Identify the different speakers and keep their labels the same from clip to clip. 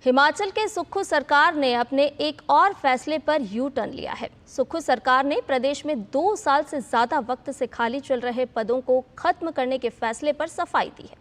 Speaker 1: हिमाचल के सुक्खू सरकार ने अपने एक और फैसले पर यू टर्न लिया है। सुक्खू सरकार ने प्रदेश में 2 साल से ज्यादा वक्त से खाली चल रहे पदों को खत्म करने के फैसले पर सफाई दी है।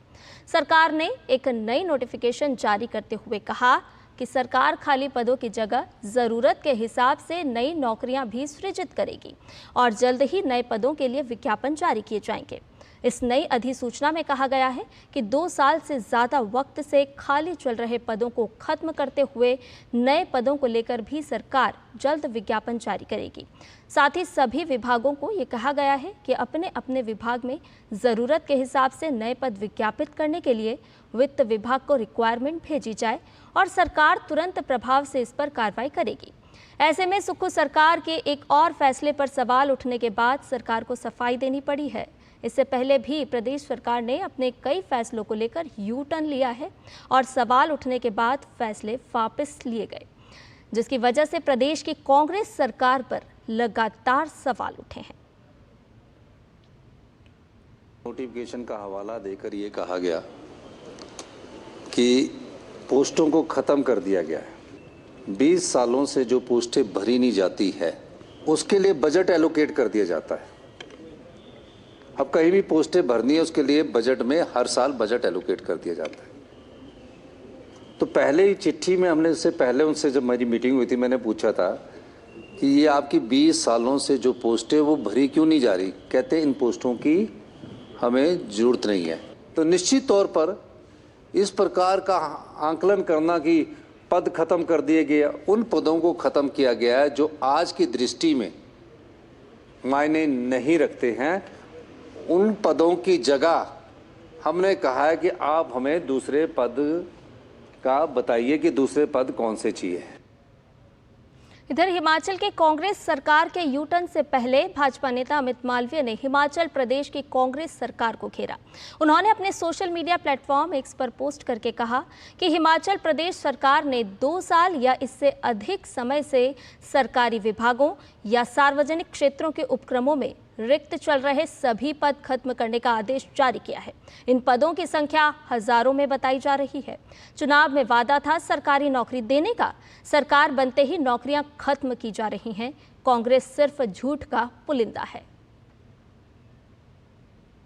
Speaker 1: सरकार ने एक नई नोटिफिकेशन जारी करते हुए कहा कि सरकार खाली पदों की जगह जरूरत के हिसाब से नई नौकरियां भी सृजित करेगी और जल्द ही नए पदों के लिए विज्ञापन जारी किए जाएंगे। इस नई अधिसूचना में कहा गया है कि 2 साल से ज़्यादा वक्त से खाली चल रहे पदों को खत्म करते हुए नए पदों को लेकर भी सरकार जल्द विज्ञापन जारी करेगी। साथ ही सभी विभागों को ये कहा गया है कि अपने अपने विभाग में ज़रूरत के हिसाब से नए पद विज्ञापित करने के लिए वित्त विभाग को रिक्वायरमेंट भेजी जाए और सरकार तुरंत प्रभाव से इस पर कार्रवाई करेगी। ऐसे में सुक्खू सरकार के एक और फैसले पर सवाल उठने के बाद सरकार को सफाई देनी पड़ी है। इससे पहले भी प्रदेश सरकार ने अपने कई फैसलों को लेकर यू टर्न लिया है और सवाल उठने के बाद फैसले वापस लिए गए, जिसकी वजह से प्रदेश की कांग्रेस सरकार पर लगातार सवाल उठे हैं।
Speaker 2: नोटिफिकेशन का हवाला देकर ये कहा गया कि पोस्टों को खत्म कर दिया गया है। 20 सालों से जो पोस्टें भरी नहीं जाती है उसके लिए बजट एलोकेट कर दिया जाता है। अब कहीं भी पोस्टें भरनी है उसके लिए बजट में हर साल बजट एलोकेट कर दिया जाता है। तो पहले ही चिट्ठी में हमने इससे पहले उनसे जब मेरी मीटिंग हुई थी मैंने पूछा था कि ये आपकी 20 सालों से जो पोस्टें वो भरी क्यों नहीं जा रही। कहते इन पोस्टों की हमें ज़रूरत नहीं है। तो निश्चित तौर पर इस प्रकार का आंकलन करना कि पद खत्म कर दिए गए, उन पदों को ख़त्म किया गया है जो आज की दृष्टि में मायने नहीं रखते हैं। उन पदों की जगह हमने कहा है कि आप हमें दूसरे पद का बताइए कि दूसरे पद कौन से चाहिए।
Speaker 1: इधर हिमाचल के कांग्रेस सरकार के यू टर्न से पहले भाजपा नेता अमित मालवीय ने हिमाचल प्रदेश की कांग्रेस सरकार को घेरा। उन्होंने अपने सोशल मीडिया प्लेटफॉर्म एक्स पर पोस्ट करके कहा कि हिमाचल प्रदेश सरकार ने 2 साल या इससे अधिक समय से सरकारी विभागों या सार्वजनिक क्षेत्रों के उपक्रमों में रिक्त चल रहे सभी पद खत्म करने का आदेश जारी किया है। इन पदों की संख्या हजारों में बताई जा रही है। चुनाव में वादा था सरकारी नौकरी देने का, सरकार बनते ही नौकरियां खत्म की जा रही हैं। कांग्रेस सिर्फ झूठ का पुलिंदा है।